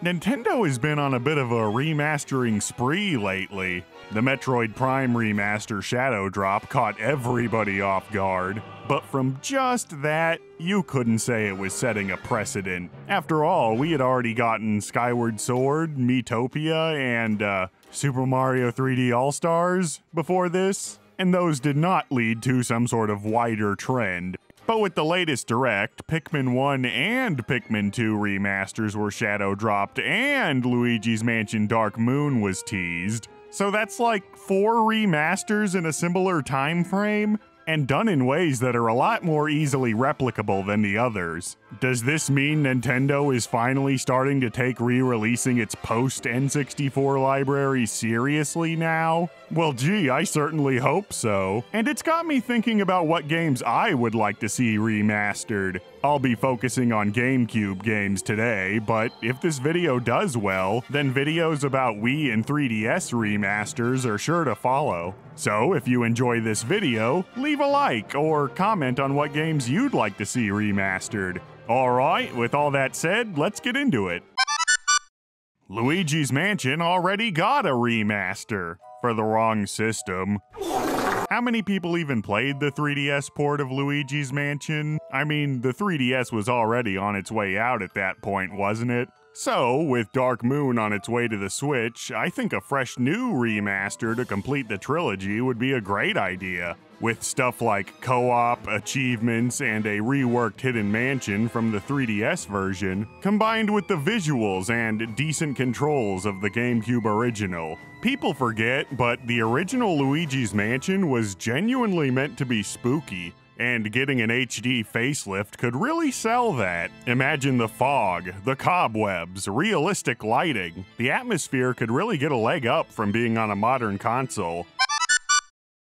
Nintendo has been on a bit of a remastering spree lately. The Metroid Prime remaster Shadow Drop caught everybody off guard, but from just that, you couldn't say it was setting a precedent. After all, we had already gotten Skyward Sword, Miitopia, and Super Mario 3D All-Stars before this, and those did not lead to some sort of wider trend. But with the latest Direct, Pikmin 1 and Pikmin 2 remasters were shadow dropped, and Luigi's Mansion Dark Moon was teased. So that's like 4 remasters in a similar time frame, and done in ways that are a lot more easily replicable than the others. Does this mean Nintendo is finally starting to take re-releasing its post-N64 library seriously now? Well, gee, I certainly hope so. And it's got me thinking about what games I would like to see remastered. I'll be focusing on Gamecube games today, but if this video does well, then videos about Wii and 3DS remasters are sure to follow. So if you enjoy this video, leave a like or comment on what games you'd like to see remastered. Alright, with all that said, let's get into it. Luigi's Mansion already got a remaster for the wrong system. How many people even played the 3DS port of Luigi's Mansion? I mean, the 3DS was already on its way out at that point, wasn't it? So, with Dark Moon on its way to the Switch, I think a fresh new remaster to complete the trilogy would be a great idea. With stuff like co-op, achievements, and a reworked Hidden Mansion from the 3DS version, combined with the visuals and decent controls of the GameCube original. People forget, but the original Luigi's Mansion was genuinely meant to be spooky, and getting an HD facelift could really sell that. Imagine the fog, the cobwebs, realistic lighting. The atmosphere could really get a leg up from being on a modern console.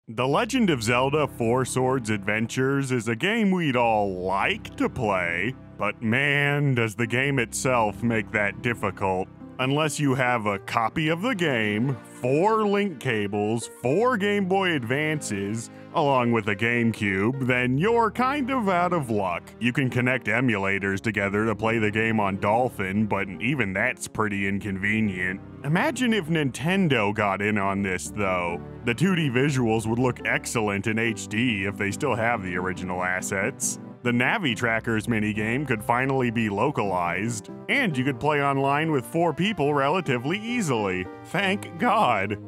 The Legend of Zelda 4 Swords Adventures is a game we'd all like to play, but man, does the game itself make that difficult. Unless you have a copy of the game, 4 link cables, 4 Game Boy Advances, along with a GameCube, then you're kind of out of luck. You can connect emulators together to play the game on Dolphin, but even that's pretty inconvenient. Imagine if Nintendo got in on this, though. The 2D visuals would look excellent in HD if they still have the original assets. The Navi Trackers minigame could finally be localized, and you could play online with 4 people relatively easily. Thank God.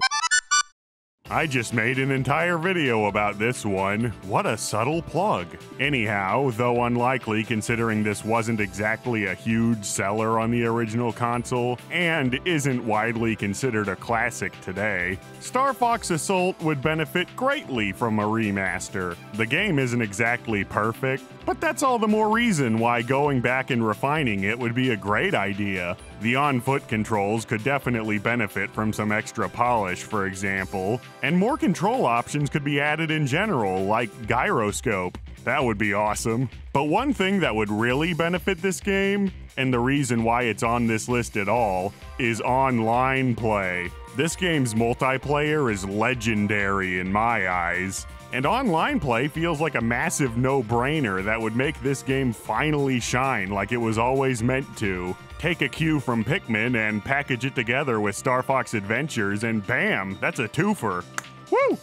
I just made an entire video about this one. What a subtle plug. Anyhow, though unlikely considering this wasn't exactly a huge seller on the original console, and isn't widely considered a classic today, STARFOX Assault would benefit greatly from a remaster. The game isn't exactly perfect, but that's all the more reason why going back and refining it would be a great idea. The on-foot controls could definitely benefit from some extra polish, for example, and more control options could be added in general, like gyroscope. That would be awesome. But one thing that would really benefit this game, and the reason why it's on this list at all, is online play. This game's multiplayer is legendary in my eyes. And online play feels like a massive no-brainer that would make this game finally shine like it was always meant to. Take a cue from Pikmin and package it together with StarFox Adventures and bam, that's a twofer. Woo!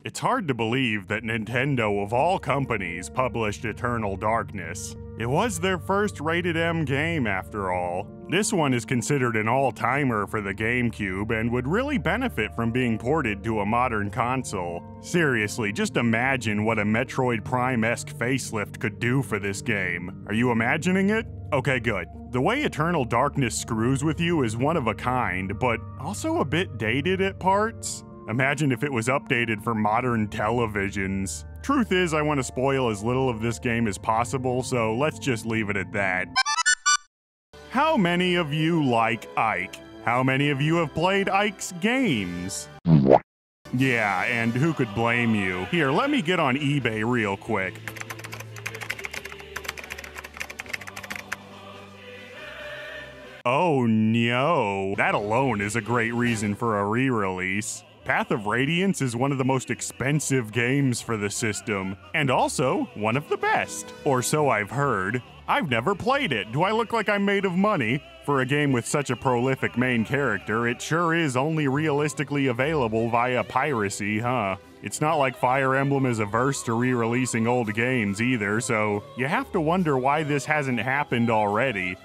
It's hard to believe that Nintendo of all companies published Eternal Darkness. It was their first rated M game after all. This one is considered an all-timer for the GameCube and would really benefit from being ported to a modern console. Seriously, just imagine what a Metroid Prime-esque facelift could do for this game. Are you imagining it? Okay, good. The way Eternal Darkness screws with you is one of a kind, but also a bit dated at parts. Imagine if it was updated for modern televisions. Truth is, I want to spoil as little of this game as possible, so let's just leave it at that. How many of you like Ike? How many of you have played Ike's games? Yeah, and who could blame you? Here, let me get on eBay real quick. Oh no, that alone is a great reason for a re-release. Path of Radiance is one of the most expensive games for the system, and also one of the best. Or so I've heard. I've never played it. Do I look like I'm made of money? For a game with such a prolific main character, it sure is only realistically available via piracy, huh? It's not like Fire Emblem is averse to re-releasing old games either, so you have to wonder why this hasn't happened already.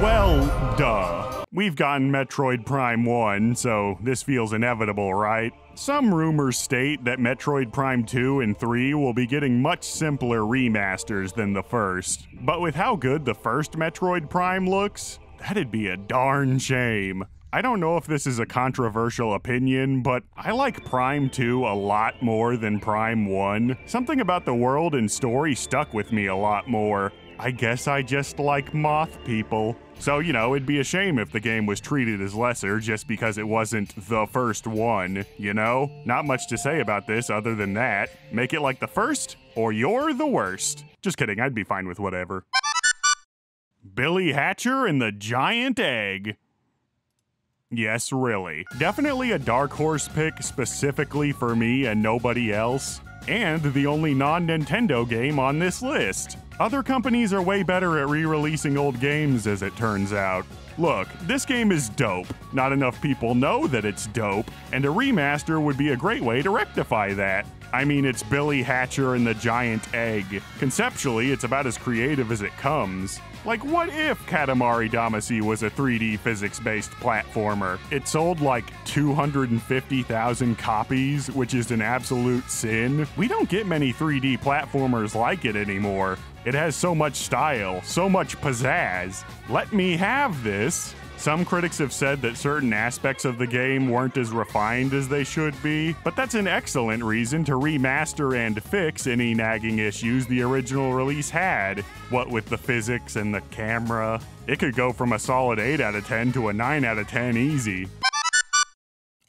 Well, duh. We've gotten Metroid Prime 1, so this feels inevitable, right? Some rumors state that Metroid Prime 2 and 3 will be getting much simpler remasters than the first. But with how good the first Metroid Prime looks, that'd be a darn shame. I don't know if this is a controversial opinion, but I like Prime 2 a lot more than Prime 1. Something about the world and story stuck with me a lot more. I guess I just like moth people. So, you know, it'd be a shame if the game was treated as lesser just because it wasn't the first one, you know? Not much to say about this other than that. Make it like the first, or you're the worst. Just kidding, I'd be fine with whatever. Billy Hatcher and the Giant Egg. Yes, really. Definitely a dark horse pick specifically for me and nobody else. And the only non-Nintendo game on this list. Other companies are way better at re-releasing old games, as it turns out. Look, this game is dope. Not enough people know that it's dope, and a remaster would be a great way to rectify that. I mean, it's Billy Hatcher and the Giant Egg. Conceptually, it's about as creative as it comes. Like, what if Katamari Damacy was a 3D physics-based platformer? It sold like 250,000 copies, which is an absolute sin. We don't get many 3D platformers like it anymore. It has so much style, so much pizzazz. Let me have this. Some critics have said that certain aspects of the game weren't as refined as they should be, but that's an excellent reason to remaster and fix any nagging issues the original release had. What with the physics and the camera, it could go from a solid 8 out of 10 to a 9 out of 10 easy.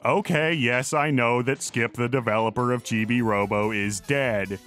Okay, yes, I know that Skip, the developer of Chibi Robo, is dead.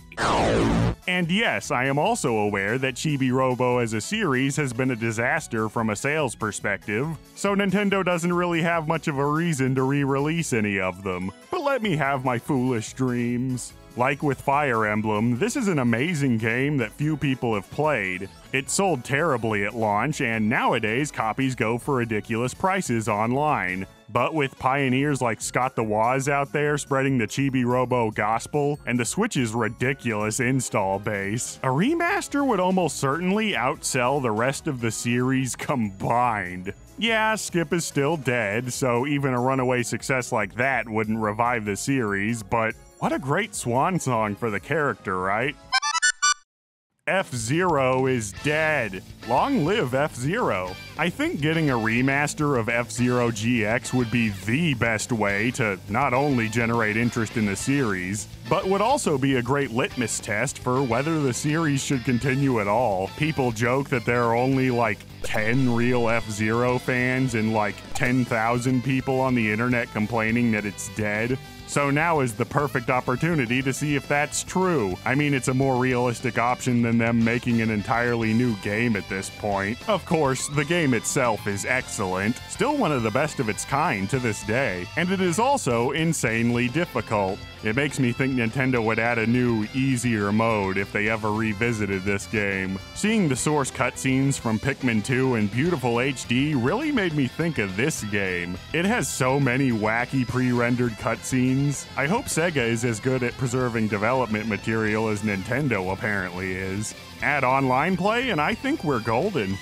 And yes, I am also aware that Chibi Robo as a series has been a disaster from a sales perspective, so Nintendo doesn't really have much of a reason to re-release any of them. But let me have my foolish dreams. Like with Fire Emblem, this is an amazing game that few people have played. It sold terribly at launch, and nowadays copies go for ridiculous prices online. But with pioneers like Scott the Woz out there spreading the Chibi Robo gospel, and the Switch's ridiculous install base, a remaster would almost certainly outsell the rest of the series combined. Yeah, Skip is still dead, so even a runaway success like that wouldn't revive the series, but what a great swan song for the character, right? F-Zero is dead. Long live F-Zero. I think getting a remaster of F-Zero GX would be the best way to not only generate interest in the series, but would also be a great litmus test for whether the series should continue at all. People joke that there are only like 10 real F-Zero fans and like 10,000 people on the internet complaining that it's dead. So now is the perfect opportunity to see if that's true. I mean, it's a more realistic option than them making an entirely new game at this point. Of course, the game itself is excellent, still one of the best of its kind to this day, and it is also insanely difficult. It makes me think Nintendo would add a new, easier mode if they ever revisited this game. Seeing the source cutscenes from Pikmin 2 in beautiful HD really made me think of this game. It has so many wacky pre-rendered cutscenes. I hope Sega is as good at preserving development material as Nintendo apparently is. Add online play and I think we're golden.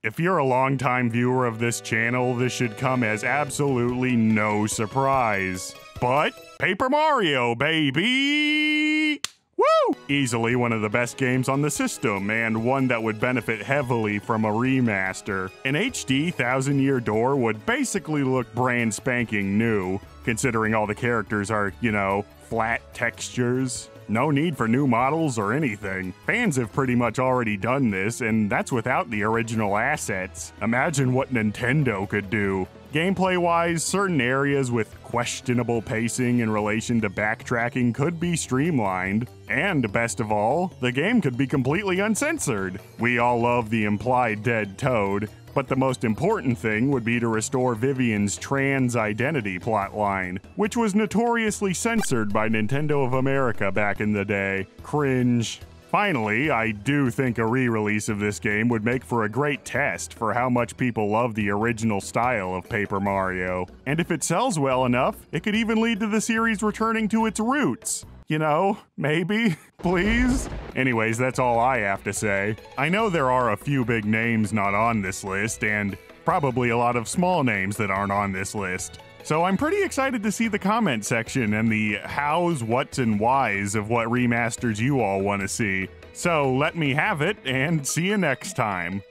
If you're a longtime viewer of this channel, this should come as absolutely no surprise. But Paper Mario, baby! Woo! Easily one of the best games on the system, and one that would benefit heavily from a remaster. An HD Thousand Year Door would basically look brand spanking new, considering all the characters are, you know, flat textures. No need for new models or anything. Fans have pretty much already done this, and that's without the original assets. Imagine what Nintendo could do. Gameplay-wise, certain areas with questionable pacing in relation to backtracking could be streamlined. And, best of all, the game could be completely uncensored. We all love the implied dead Toad, But the most important thing would be to restore Vivian's trans identity plotline, which was notoriously censored by Nintendo of America back in the day. Cringe. Finally, I do think a re-release of this game would make for a great test for how much people love the original style of Paper Mario. And if it sells well enough, it could even lead to the series returning to its roots. You know, maybe, please? Anyways, that's all I have to say. I know there are a few big names not on this list, and probably a lot of small names that aren't on this list. So I'm pretty excited to see the comment section and the hows, whats, and whys of what remasters you all want to see. So let me have it, and see you next time.